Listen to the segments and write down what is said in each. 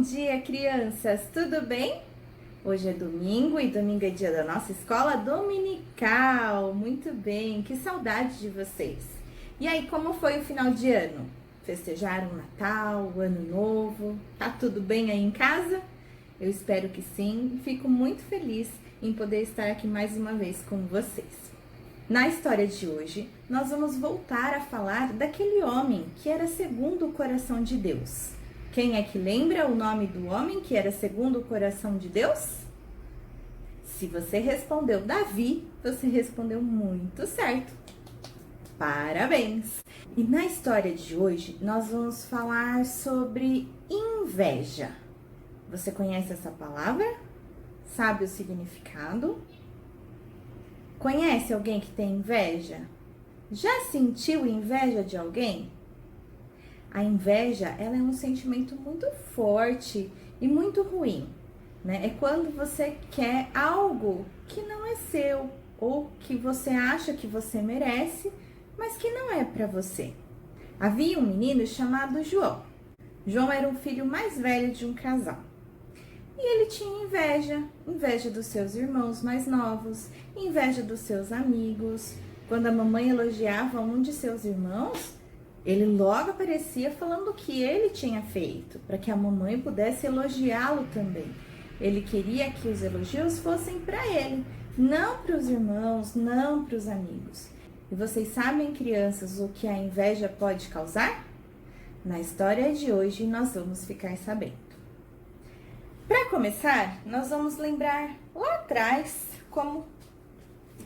Bom dia, crianças! Tudo bem? Hoje é domingo e domingo é dia da nossa escola dominical. Muito bem, que saudade de vocês! E aí, como foi o final de ano? Festejaram o Natal, o Ano Novo? Tá tudo bem aí em casa? Eu espero que sim e fico muito feliz em poder estar aqui mais uma vez com vocês. Na história de hoje, nós vamos voltar a falar daquele homem que era segundo o coração de Deus. Quem é que lembra o nome do homem que era segundo o coração de Deus? Se você respondeu Davi, você respondeu muito certo. Parabéns! E na história de hoje, nós vamos falar sobre inveja. Você conhece essa palavra? Sabe o significado? Conhece alguém que tem inveja? Já sentiu inveja de alguém? A inveja, ela é um sentimento muito forte e muito ruim, né? É quando você quer algo que não é seu ou que você acha que você merece, mas que não é para você. Havia um menino chamado João. João era o filho mais velho de um casal. E ele tinha inveja dos seus irmãos mais novos, inveja dos seus amigos. Quando a mamãe elogiava um de seus irmãos, ele logo aparecia falando o que ele tinha feito, para que a mamãe pudesse elogiá-lo também. Ele queria que os elogios fossem para ele, não para os irmãos, não para os amigos. E vocês sabem, crianças, o que a inveja pode causar? Na história de hoje, nós vamos ficar sabendo. Para começar, nós vamos lembrar lá atrás como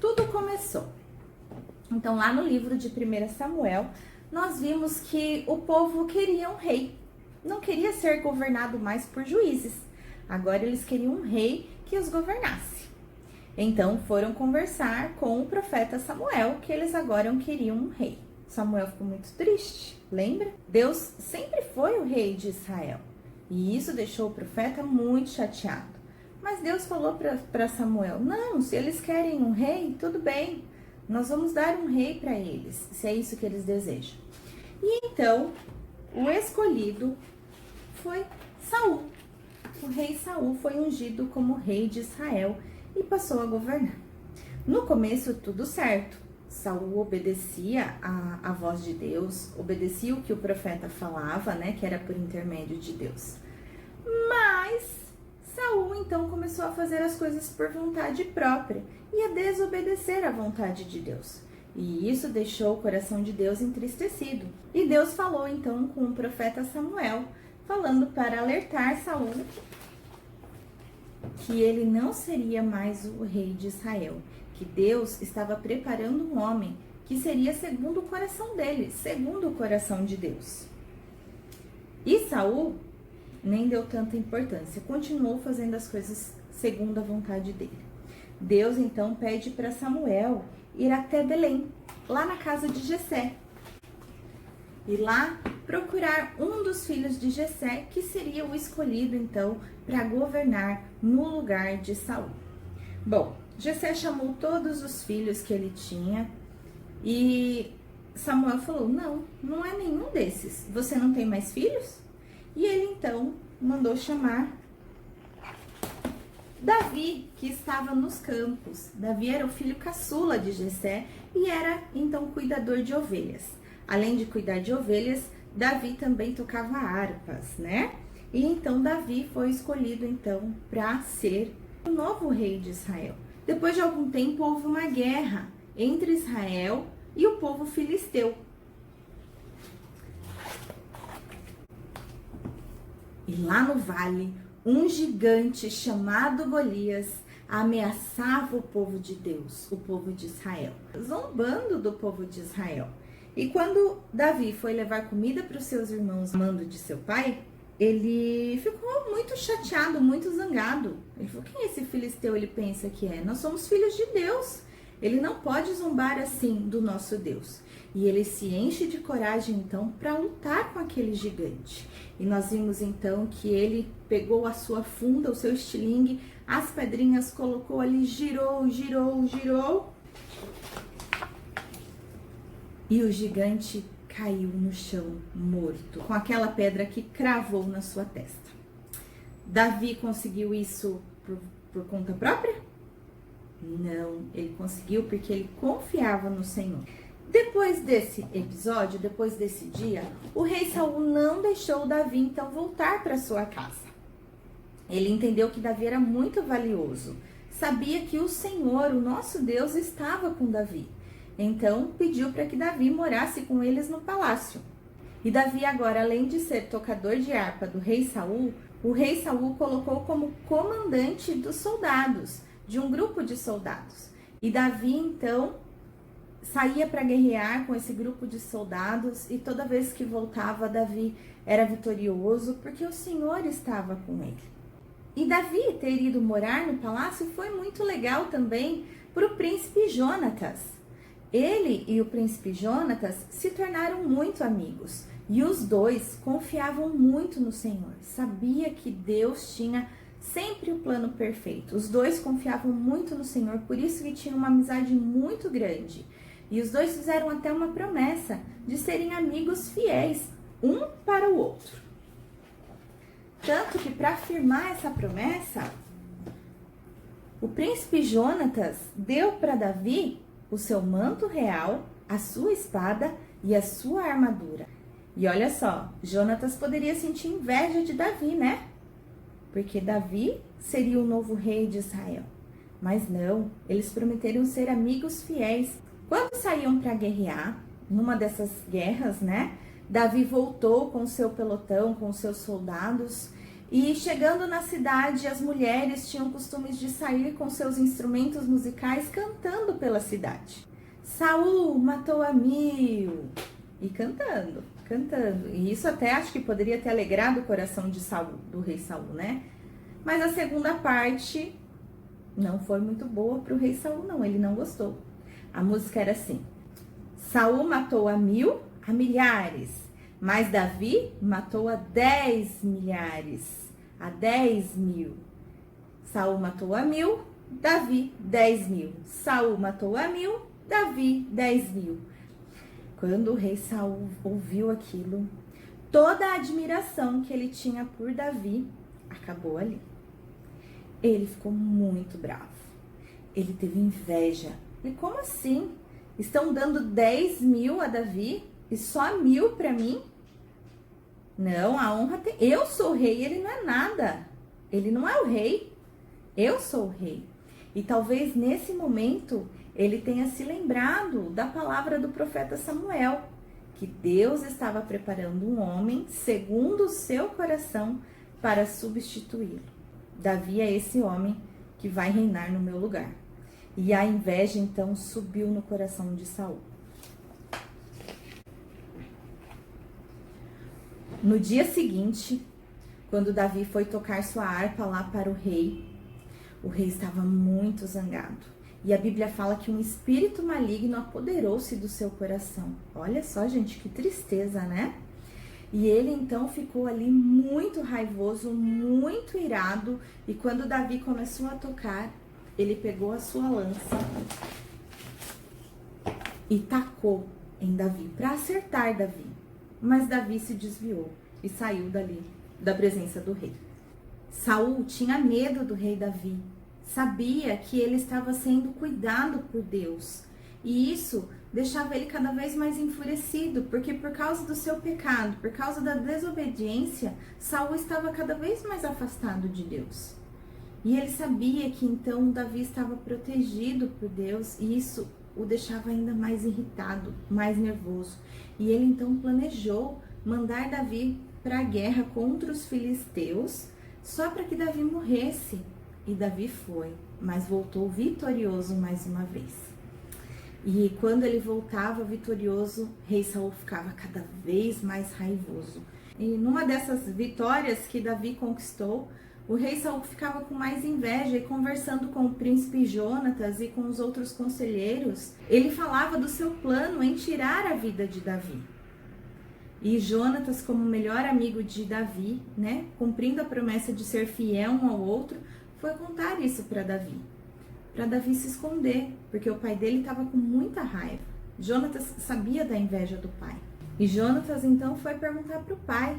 tudo começou. Então, lá no livro de 1 Samuel, nós vimos que o povo queria um rei. Não queria ser governado mais por juízes. Agora eles queriam um rei que os governasse. Então foram conversar com o profeta Samuel que eles agora queriam um rei. Samuel ficou muito triste, lembra? Deus sempre foi o rei de Israel. E isso deixou o profeta muito chateado. Mas Deus falou para Samuel, não, se eles querem um rei, tudo bem. Nós vamos dar um rei para eles, se é isso que eles desejam. E então, o escolhido foi Saul. O rei Saul foi ungido como rei de Israel e passou a governar. No começo, tudo certo. Saul obedecia a voz de Deus, obedecia o que o profeta falava, né, que era por intermédio de Deus. Mas Saul então começou a fazer as coisas por vontade própria e a desobedecer à vontade de Deus. E isso deixou o coração de Deus entristecido. E Deus falou então com o profeta Samuel, falando para alertar Saul que ele não seria mais o rei de Israel, que Deus estava preparando um homem que seria segundo o coração dele, segundo o coração de Deus. E Saul nem deu tanta importância, continuou fazendo as coisas segundo a vontade dele. Deus então pede para Samuel ir até Belém, lá na casa de Jessé, e lá procurar um dos filhos de Jessé, que seria o escolhido então para governar no lugar de Saul. Bom, Jessé chamou todos os filhos que ele tinha e Samuel falou, não é nenhum desses, você não tem mais filhos? E ele então mandou chamar Davi, que estava nos campos. Davi era o filho caçula de Jessé e era então cuidador de ovelhas. Além de cuidar de ovelhas, Davi também tocava harpas, né? E então Davi foi escolhido então para ser o novo rei de Israel. Depois de algum tempo houve uma guerra entre Israel e o povo filisteu. E lá no vale, um gigante chamado Golias ameaçava o povo de Deus, o povo de Israel, zombando do povo de Israel. E quando Davi foi levar comida para os seus irmãos, mando de seu pai, ele ficou muito chateado, muito zangado. Ele falou, quem é esse filisteu? Ele pensa que é. Nós somos filhos de Deus. Ele não pode zombar assim do nosso Deus. E ele se enche de coragem, então, para lutar com aquele gigante. E nós vimos, então, que ele pegou a sua funda, o seu estilingue, as pedrinhas, colocou ali, girou. E o gigante caiu no chão, morto, com aquela pedra que cravou na sua testa. Davi conseguiu isso por conta própria? Não, ele conseguiu porque ele confiava no Senhor. Depois desse episódio, depois desse dia, o rei Saul não deixou Davi então voltar para sua casa. Ele entendeu que Davi era muito valioso. Sabia que o Senhor, o nosso Deus, estava com Davi. Então pediu para que Davi morasse com eles no palácio. E Davi agora, além de ser tocador de harpa do rei Saul, o rei Saul colocou como comandante dos soldados, de um grupo de soldados. E Davi então saía para guerrear com esse grupo de soldados e toda vez que voltava, Davi era vitorioso porque o Senhor estava com ele. E Davi ter ido morar no palácio foi muito legal também para o príncipe Jonatas. Ele e o príncipe Jonatas se tornaram muito amigos e os dois confiavam muito no Senhor. Sabia que Deus tinha sempre o plano perfeito. Os dois confiavam muito no Senhor, por isso que tinham uma amizade muito grande. E os dois fizeram até uma promessa de serem amigos fiéis, um para o outro. Tanto que para afirmar essa promessa, o príncipe Jonatas deu para Davi o seu manto real, a sua espada e a sua armadura. E olha só, Jonatas poderia sentir inveja de Davi, né? Porque Davi seria o novo rei de Israel. Mas não, eles prometeram ser amigos fiéis. Quando saíam para guerrear, numa dessas guerras, né? Davi voltou com o seu pelotão, com os seus soldados. E chegando na cidade, as mulheres tinham costumes de sair com seus instrumentos musicais cantando pela cidade. Saul matou a 1000. E cantando. E isso até acho que poderia ter alegrado o coração de Saul, do rei Saul, né? Mas a segunda parte não foi muito boa para o rei Saul, não. Ele não gostou. A música era assim: Saul matou a 1000, a milhares, mas Davi matou a 10 milhares, a 10.000. Saul matou a 1000, Davi 10.000. Saul matou a 1000, Davi 10.000. Quando o rei Saul ouviu aquilo, toda a admiração que ele tinha por Davi acabou ali. Ele ficou muito bravo. Ele teve inveja. E como assim? Estão dando 10.000 a Davi e só 1.000 para mim? Não, a honra tem. Eu sou o rei, ele não é nada. Ele não é o rei. Eu sou o rei. E talvez nesse momento ele tenha se lembrado da palavra do profeta Samuel, que Deus estava preparando um homem segundo o seu coração para substituí-lo. Davi é esse homem que vai reinar no meu lugar. E a inveja então subiu no coração de Saul. No dia seguinte, quando Davi foi tocar sua harpa lá para o rei estava muito zangado. E a Bíblia fala que um espírito maligno apoderou-se do seu coração. Olha só, gente, que tristeza, né? E ele então ficou ali muito raivoso, muito irado. E quando Davi começou a tocar, ele pegou a sua lança e tacou em Davi, para acertar Davi. Mas Davi se desviou e saiu dali, da presença do rei. Saul tinha medo do rei Davi. Sabia que ele estava sendo cuidado por Deus. E isso deixava ele cada vez mais enfurecido, porque por causa do seu pecado, por causa da desobediência, Saul estava cada vez mais afastado de Deus. E ele sabia que então Davi estava protegido por Deus, e isso o deixava ainda mais irritado, mais nervoso. E ele então planejou mandar Davi para a guerra contra os filisteus, só para que Davi morresse. E Davi foi, mas voltou vitorioso mais uma vez. E quando ele voltava vitorioso, rei Saul ficava cada vez mais raivoso. E numa dessas vitórias que Davi conquistou, o rei Saul ficava com mais inveja, e conversando com o príncipe Jonatas e com os outros conselheiros, ele falava do seu plano em tirar a vida de Davi. E Jonatas, como melhor amigo de Davi, né, cumprindo a promessa de ser fiel um ao outro, foi contar isso para Davi se esconder, porque o pai dele estava com muita raiva. Jonatas sabia da inveja do pai. E Jonatas então foi perguntar para o pai: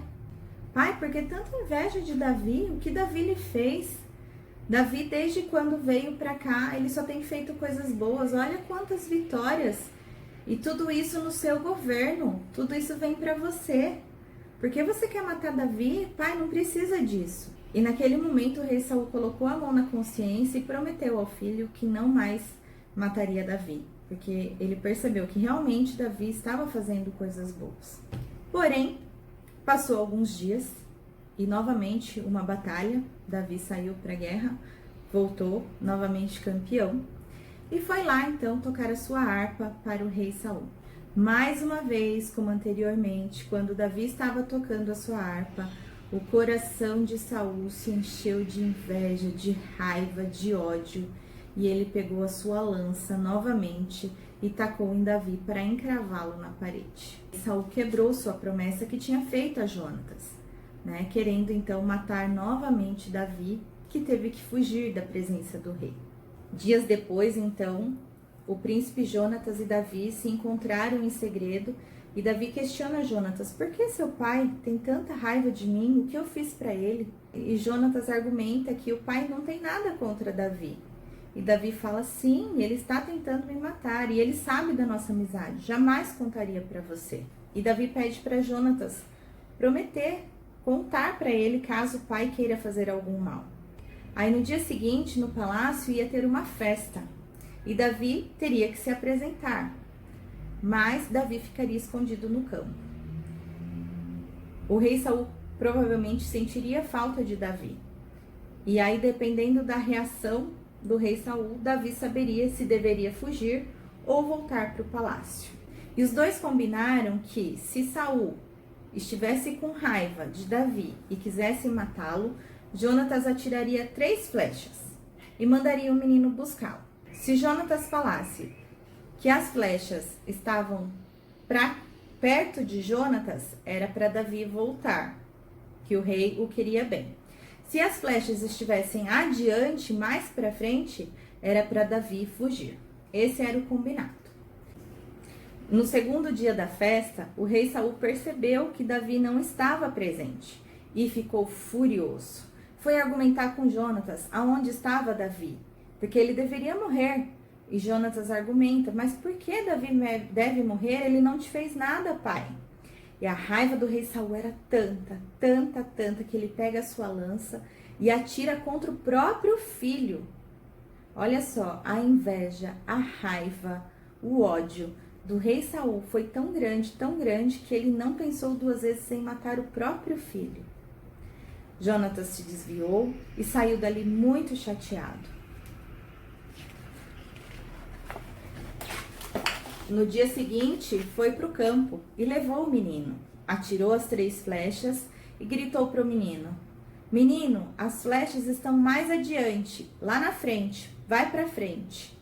Pai, por que tanta inveja de Davi? O que Davi lhe fez? Davi, desde quando veio para cá, ele só tem feito coisas boas. Olha quantas vitórias. E tudo isso no seu governo. Tudo isso vem para você. Por que você quer matar Davi? Pai, não precisa disso. E naquele momento o rei Saul colocou a mão na consciência e prometeu ao filho que não mais mataria Davi. Porque ele percebeu que realmente Davi estava fazendo coisas boas. Porém, passou alguns dias e novamente uma batalha. Davi saiu para a guerra, voltou novamente campeão e foi lá então tocar a sua harpa para o rei Saul. Mais uma vez, como anteriormente, quando Davi estava tocando a sua harpa, o coração de Saul se encheu de inveja, de raiva, de ódio, e ele pegou a sua lança novamente e tacou em Davi para encravá-lo na parede. Saul quebrou sua promessa que tinha feito a Jonatas, querendo então matar novamente Davi, que teve que fugir da presença do rei. Dias depois, então, o príncipe Jonatas e Davi se encontraram em segredo e Davi questiona Jonatas: por que seu pai tem tanta raiva de mim? O que eu fiz para ele? E Jonatas argumenta que o pai não tem nada contra Davi. E Davi fala: sim, ele está tentando me matar e ele sabe da nossa amizade, jamais contaria para você. E Davi pede para Jonatas prometer, contar para ele caso o pai queira fazer algum mal. Aí no dia seguinte, no palácio, ia ter uma festa e Davi teria que se apresentar, mas Davi ficaria escondido no campo. O rei Saul provavelmente sentiria falta de Davi. E aí, dependendo da reação do rei Saul, Davi saberia se deveria fugir ou voltar para o palácio. E os dois combinaram que, se Saul estivesse com raiva de Davi e quisesse matá-lo, Jonatas atiraria 3 flechas e mandaria o menino buscá-lo. Se Jonatas falasse que as flechas estavam perto de Jonatas, era para Davi voltar, que o rei o queria bem. Se as flechas estivessem adiante, mais para frente, era para Davi fugir. Esse era o combinado. No segundo dia da festa, o rei Saul percebeu que Davi não estava presente e ficou furioso. Foi argumentar com Jonatas aonde estava Davi, porque ele deveria morrer. E Jonatas argumenta: mas por que Davi deve morrer? Ele não te fez nada, pai. E a raiva do rei Saul era tanta, que ele pega a sua lança e atira contra o próprio filho. Olha só, a inveja, a raiva, o ódio do rei Saul foi tão grande, que ele não pensou 2 vezes em matar o próprio filho. Jonatas se desviou e saiu dali muito chateado. No dia seguinte, foi para o campo e levou o menino. Atirou as 3 flechas e gritou para o menino: menino, as flechas estão mais adiante, lá na frente, vai para frente.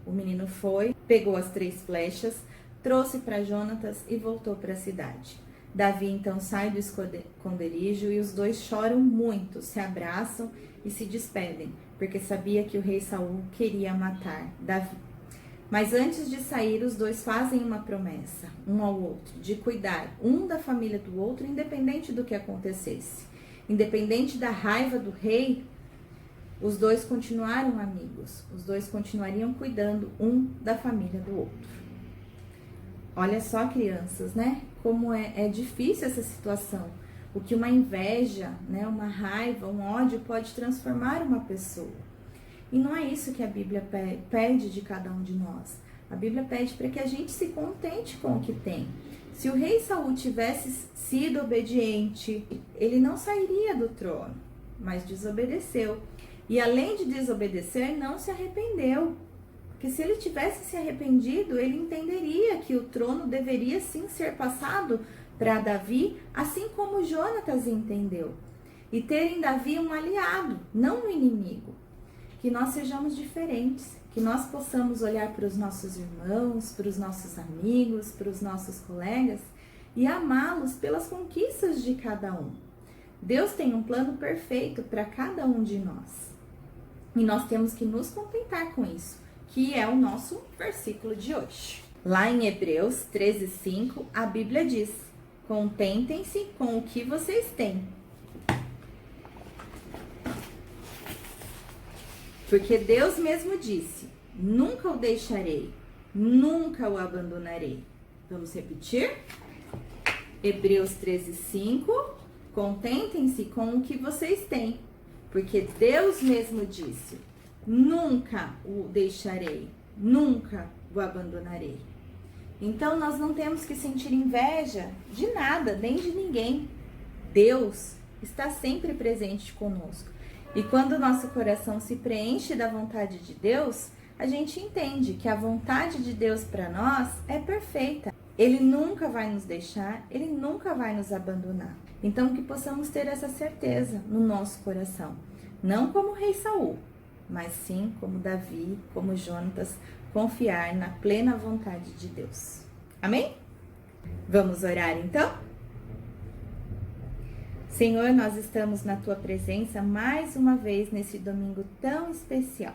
O menino foi, pegou as 3 flechas, trouxe para Jonatas e voltou para a cidade. Davi então sai do esconderijo e os dois choram muito, se abraçam e se despedem, porque sabia que o rei Saul queria matar Davi. Mas antes de sair, os dois fazem uma promessa, um ao outro, de cuidar um da família do outro, independente do que acontecesse. Independente da raiva do rei, os dois continuaram amigos, os dois continuariam cuidando um da família do outro. Olha só, crianças, como é difícil essa situação. O que uma inveja, uma raiva, um ódio pode transformar uma pessoa. E não é isso que a Bíblia pede de cada um de nós. A Bíblia pede para que a gente se contente com o que tem. Se o rei Saul tivesse sido obediente, ele não sairia do trono, mas desobedeceu. E além de desobedecer, não se arrependeu. Porque se ele tivesse se arrependido, ele entenderia que o trono deveria sim ser passado para Davi, assim como Jonatas entendeu. E ter em Davi um aliado, não um inimigo. Que nós sejamos diferentes, que nós possamos olhar para os nossos irmãos, para os nossos amigos, para os nossos colegas e amá-los pelas conquistas de cada um. Deus tem um plano perfeito para cada um de nós. E nós temos que nos contentar com isso, que é o nosso versículo de hoje. Lá em Hebreus 13:5, a Bíblia diz: Contentem-se com o que vocês têm. Porque Deus mesmo disse: nunca o deixarei, nunca o abandonarei. Vamos repetir? Hebreus 13:5. Contentem-se com o que vocês têm. Porque Deus mesmo disse: nunca o deixarei, nunca o abandonarei. Então nós não temos que sentir inveja de nada, nem de ninguém. Deus está sempre presente conosco. E quando o nosso coração se preenche da vontade de Deus, a gente entende que a vontade de Deus para nós é perfeita. Ele nunca vai nos deixar, Ele nunca vai nos abandonar. Então que possamos ter essa certeza no nosso coração. Não como o rei Saul, mas sim como Davi, como Jonatas, confiar na plena vontade de Deus. Amém? Vamos orar então? Senhor, nós estamos na Tua presença mais uma vez nesse domingo tão especial.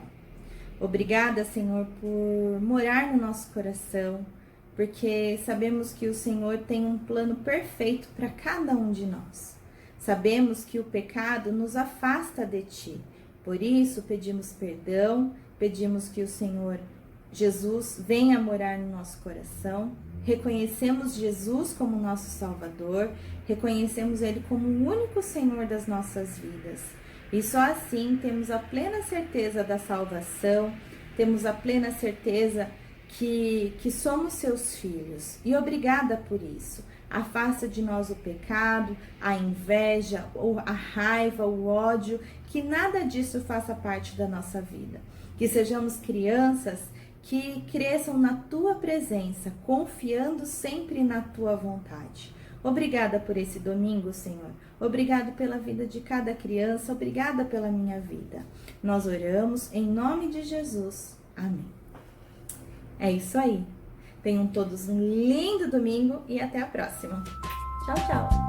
Obrigada, Senhor, por morar no nosso coração, porque sabemos que o Senhor tem um plano perfeito para cada um de nós. Sabemos que o pecado nos afasta de Ti, por isso pedimos perdão, pedimos que o Senhor Jesus venha morar no nosso coração. Reconhecemos Jesus como nosso Salvador, reconhecemos Ele como o único Senhor das nossas vidas. E só assim temos a plena certeza da salvação, temos a plena certeza que somos seus filhos. E obrigada por isso. Afasta de nós o pecado, a inveja, a raiva, o ódio, que nada disso faça parte da nossa vida. Que sejamos crianças que cresçam na Tua presença, confiando sempre na Tua vontade. Obrigada por esse domingo, Senhor. Obrigado pela vida de cada criança. Obrigada pela minha vida. Nós oramos em nome de Jesus. Amém. É isso aí. Tenham todos um lindo domingo e até a próxima. Tchau, tchau.